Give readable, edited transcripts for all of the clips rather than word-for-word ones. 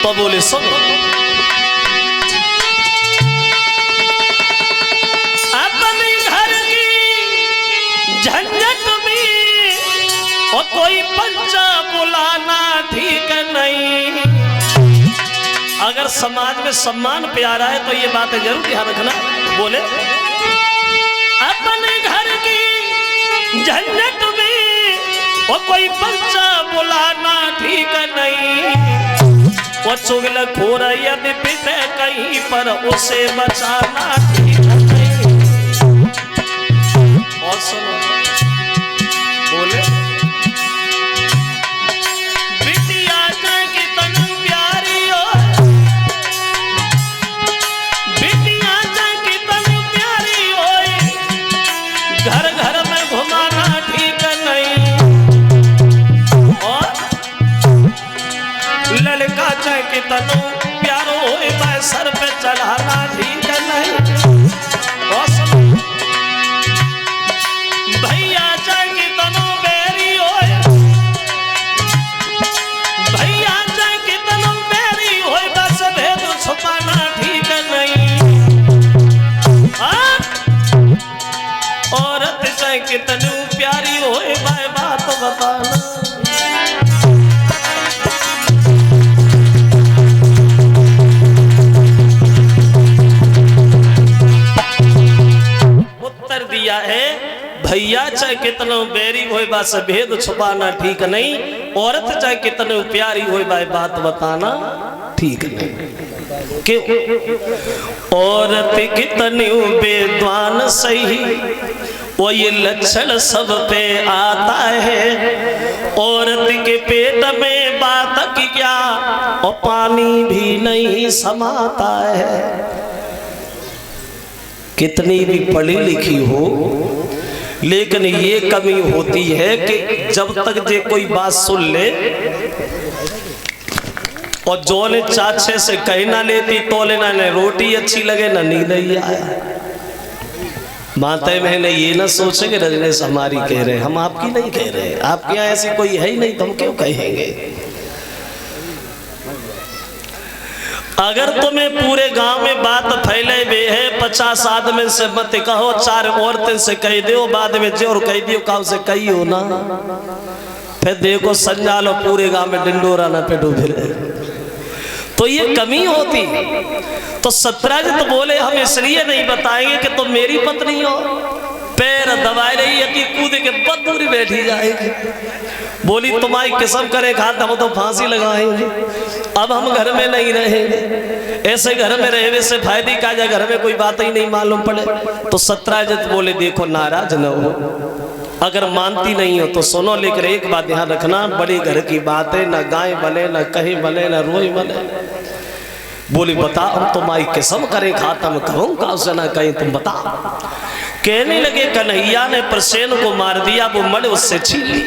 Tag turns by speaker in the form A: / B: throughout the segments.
A: तो बोले सुनो अपने घर की झंझट में और कोई पंचा बुलाना ठीक नहीं। अगर समाज में सम्मान प्यारा है तो ये बातें जरूर ध्यान रखना। बोले अपने घर की झंझट में और कोई पंचा बुलाना ठीक नहीं। वो चुगलखोर यदि पिटे कहीं पर उसे बचाना ठीक नहीं। और सुनो बोले बिटिया की तनु प्यारी हो, बिटिया की तनु प्यारी हो, घर घर में घुमाना ठीक नहीं। और ललका चाहे कि तनु प्यारो हो सर पे चढ़ाना ठीक नहीं। और सुनो भैया चाहे कि तनु बैरी हो, भैया चाहे कि तनु बैरी हो, बस भेद छुपाना ठीक नहीं। औरत चाहे कि तनु प्यारी हो, बात बताना। दिया है भैया चाहे कितना बैरी होए बात से भेद छुपाना ठीक नहीं। औरत चाहे कितने प्यारी होए बात बताना ठीक नहीं। क्यों? औरत कितनी बेद्वान सही वो ये लक्षण सब पे आता है। औरत के पेट में बात की क्या और पानी भी नहीं समाता है। कितनी भी पढ़ी लिखी हो लेकिन ये कमी होती है कि जब तक जे कोई बात सुन ले और जो ने चाचे से कह ना लेती तो लेना ने रोटी अच्छी लगे ना नींद ही आया। माता मैंने ये ना सोचे कि रजनीश हमारी कह रहे, हम आपकी नहीं कह रहे। आपके यहाँ ऐसी कोई है ही नहीं तो हम क्यों कहेंगे। अगर तुम्हें पूरे गांव में बात फैले हुए है 50 आदमी से मत कहो, 4 औरतें से कह दो, बाद में जो और कह दियो काउ से कही हो ना, फिर देखो संजालो पूरे गांव में डिंडोरा ना पे डूबे। तो ये कमी होती। तो सत्यराजित बोले हम इसलिए नहीं बताएंगे कि तुम मेरी पत्नी हो। पैर दबाए रही है कि कूद के बहुत दूरी बैठी जाएगी। बोली तुम्हारी किस्म करे खाता हम तो फांसी लगाएंगे। अब हम घर में नहीं रहेंगे। ऐसे घर में रहने से फायदे का जा, घर में कोई बात ही नहीं मालूम पड़े। तो सत्यराजित बोले देखो नाराज न हो, अगर मानती नहीं हो तो सुनो, लेकर एक बात ध्यान रखना, बड़े घर की बात है, न गाय बने न कहीं बने न रोई बने। बोली बता हम तुम्हारी किस्म करे खाता मैं कहूँ का उसे ना कहीं तुम बता। कहने लगे कन्हैया ने प्रसेन को मार दिया, वो मड़ उससे छीन ली।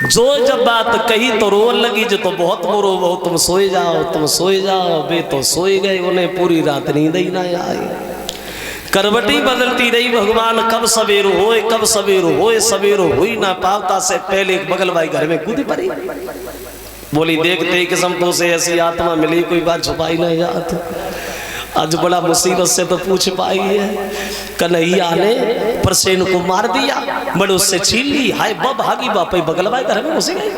A: जो जब बात कही तो रोन लगी, जो तो बहुत वो रो, तुम सोए जाओ तुम सोए जाओ। वे तो सोए गए, उन्हें पूरी रात नींद ही ना आई। करवटी बदलती रही, भगवान कब सवेर होए कब सवेर होए, सवेर हुई ना पावता से पहले एक बगल भाई घर में कूदी पड़ी। बोली देखते ही किस्म को से ऐसी आत्मा मिली, कोई बात छुपाई नहीं जाती। आज बड़ा मुसीबत से तो पूछ पाई है। कन्हैया ने प्रसेन को मार दिया, बड़े उससे छीन ली। हाय बब भागी बापई बगलवाई घर में घुस गई,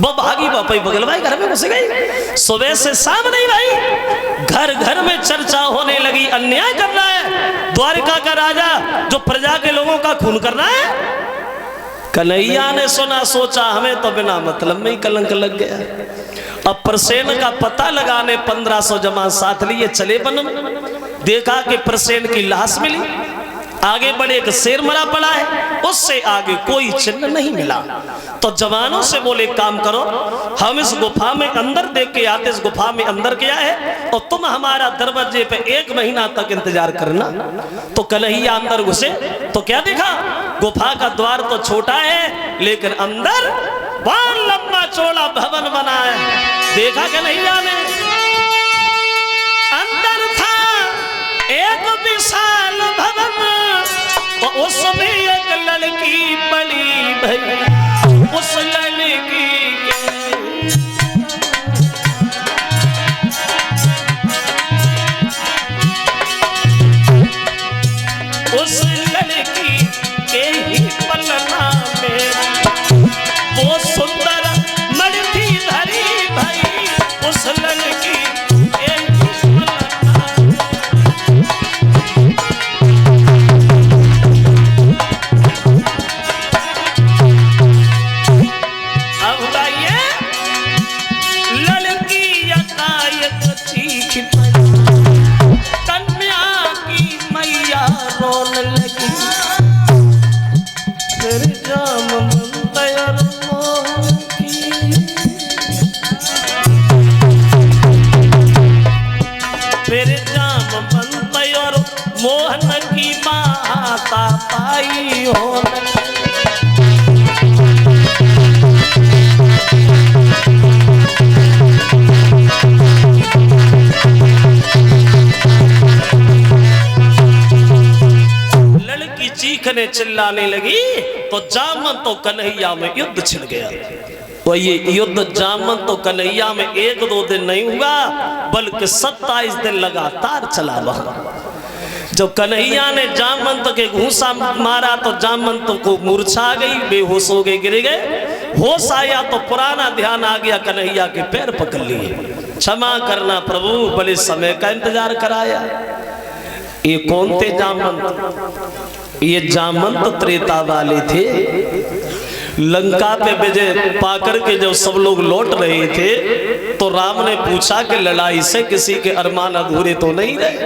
A: बब भागी बापई बगलवाई घर में घुस गई। सुबह से शाम नहीं भाई, घर घर में चर्चा होने लगी, अन्याय कर रहा है द्वारिका का राजा जो प्रजा के लोगों का खून कर रहा है। कन्हैया ने सुना, सोचा हमें तो बिना मतलब में ही कलंक लग गया। अब प्रसेन का पता लगाने 1500 जमात साथ लिए चले वन में। देखा कि प्रसेन की लाश मिली, आगे बढ़े एक शेर मरा पड़ा है, उससे आगे कोई चिन्ह नहीं मिला। तो जवानों से बोले काम करो, हम इस गुफा में अंदर देख के आते, इस गुफा में अंदर गया है और तुम हमारा दरवाजे पे 1 महीना तक इंतजार करना। तो कन्हैया अंदर घुसे तो क्या देखा, गुफा का द्वार तो छोटा है लेकिन अंदर बहुत लंबा चौड़ा भवन बना है। देखा कन्हैया ने, अंदर था एक विशाल भवन और उसमें एक लड़की बड़ी भई। उस लड़की उस लड़की अब बताइए लड़की यकायक चीख पड़ी, कन्या की मैया रोने लगी। फिर जाम मंतर मोहन की, फिर जाम मंतर मोहन की माता पाई होने। लड़की चीखने चिल्लाने लगी तो जामन तो कन्हैया में युद्ध छिड़ गया। तो ये युद्ध जामन तो कन्हैया में 1-2 दिन नहीं हुआ बल्कि 27 दिन लगातार चला। वहां जब कन्हैया ने जामंत के घूसा मारा तो जामंत को मूर्छा गई, बेहोश हो गए, गिर गए। होश आया तो पुराना ध्यान आ गया, कन्हैया के पैर पकड़ लिए। क्षमा करना प्रभु, बड़े समय का इंतजार कराया। ये कौन थे जामंत? ये जामंत त्रेता वाले थे। लंका पे विजय पाकर के जब सब लोग लौट रहे थे तो राम ने पूछा कि लड़ाई से किसी के अरमान अधूरे तो नहीं रहे।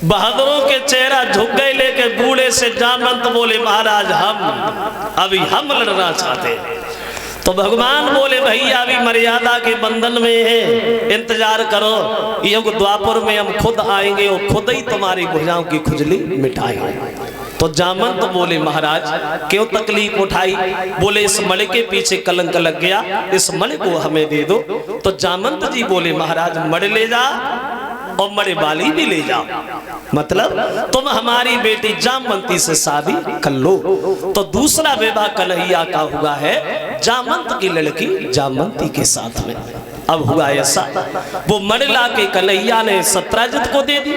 A: बहादुरों के चेहरा झुक गए, लेके बूढ़े से जामंत बोले महाराज हम लड़ना चाहते हैं। तो भगवान बोले भैया अभी मर्यादा के बंधन में है, इंतजार करो, युग द्वापर में हम खुद आएंगे और खुद ही तुम्हारी भुजाओं की खुजली मिटाएंगे। तो जामंत बोले महाराज क्यों तकलीफ उठाई? बोले इस मणि के पीछे कलंक लग गया, इस मणि को हमें दे दो। तो जामंत जी बोले महाराज मणि ले जा और मणि बाली भी ले जाओ, मतलब तुम हमारी बेटी जामवंती से शादी कर लो। तो दूसरा विवाह कन्हैया का हुआ है जामंत की लड़की जामवंती के साथ में। अब हुआ ऐसा, वो मणि ला के कन्हैया ने सत्राजित को दे दी।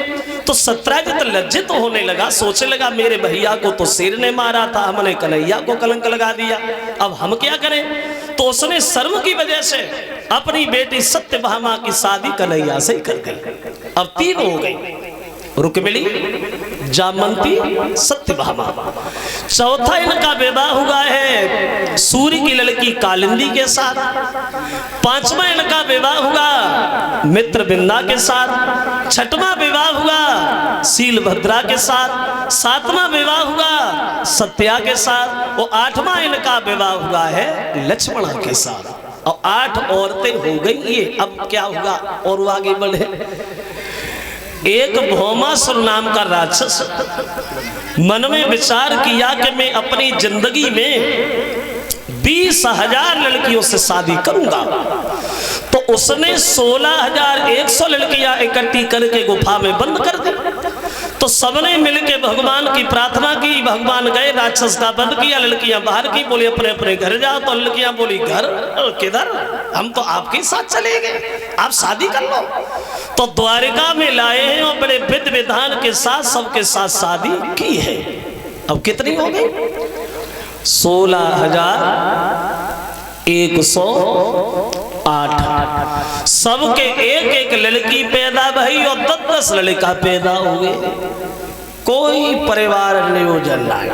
A: तो सत्राजित लज्जित होने लगा, सोचने लगा मेरे भैया को तो शेर ने मारा था, हमने कन्हैया को कलंक लगा दिया, अब हम क्या करें? तो उसने शर्म की वजह से अपनी बेटी सत्यभामा की शादी कन्हैया से कर दी। अब 3 हो गई, रुक्मिणी, जामवंती, सत्यभामा। चौथा इनका विवाह हुआ है सूर्य की लड़की कालिंदी के साथ। 5वां इनका विवाह हुआ मित्रविंदा के साथ। 6वां विवाह हुआ शीलभद्रा के साथ। 7वां विवाह हुआ सत्या के साथ। और 8वां इनका विवाह हुआ है लक्ष्मणा के साथ। और 8 औरतें हो गई। ये अब क्या होगा और आगे बढ़े। एक भौमासुर नाम का राक्षस मन में विचार किया कि मैं अपनी जिंदगी में 20,000 लड़कियों से शादी करूंगा। तो उसने 16,100 लड़कियां इकट्ठी करके गुफा में बंद कर दी। तो सबने मिलके भगवान की प्रार्थना की। भगवान गए, राक्षस का बंद किया, लड़कियां बाहर की, बोले अपने अपने घर जाओ। तो लड़कियां बोली घर किधर, हम तो आपके साथ चले गए, आप शादी कर लो। तो द्वारिका में लाए हैं और बड़े विधि विधान के साथ सबके साथ शादी की है। अब कितनी हो गई? 16,108। सबके एक एक लड़की पैदा भई और 10-10 लड़का पैदा हुए। कोई परिवार नियोजन नहीं।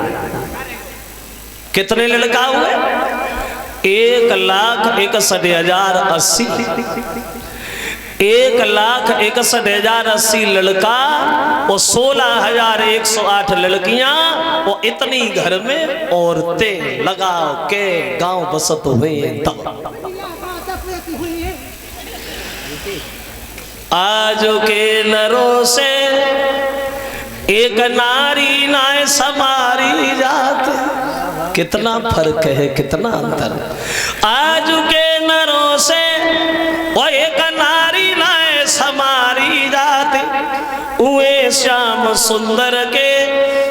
A: कितने लड़का हुए? 1,61,080। 1,61,080 लड़का और 16,108 लड़कियां और इतनी घर में औरतें। लगाओ के गांव बसत हुए तब। आज के नरों से एक नारी नाय समारी जात। कितना फर्क है, कितना अंतर। आज के नरों से वो एक नारी नाय समारी जात। उए श्याम सुंदर के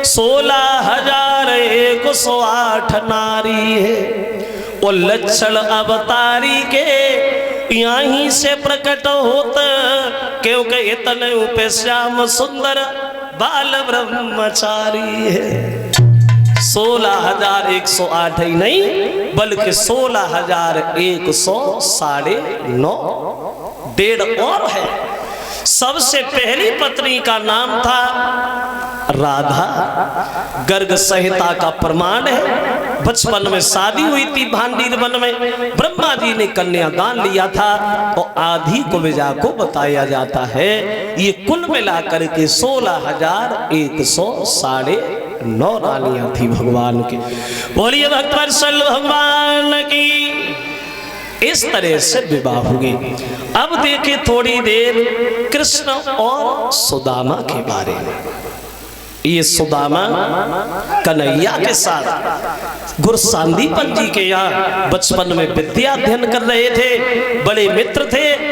A: 16,108 नारी है। वो लक्षण अवतारी के यहीं से प्रकट होता, क्योंकि इतने उपे श्याम सुंदर बाल ब्रह्मचारी है। 16,108 ही नहीं बल्कि 16,109 1.5 और है। सबसे पहली पत्नी का नाम था राधा, गर्ग संहिता का प्रमाण है। बचपन में शादी हुई थी भांडीर वन में, ब्रह्मा जी ने कन्यादान लिया था और आधी को विजा को बताया जाता है। ये कुल मिलाकर के 16,109 रानियां थी भगवान की। बोलिए भक्तवत्सल भगवान की। इस तरह से विवाह हुए। अब देखे थोड़ी देर कृष्ण और सुदामा के बारे में। ये सुदामा कन्हैया के साथ गुरु सांदीपन जी के यहाँ बचपन में विद्या अध्ययन कर रहे थे, बड़े मित्र थे।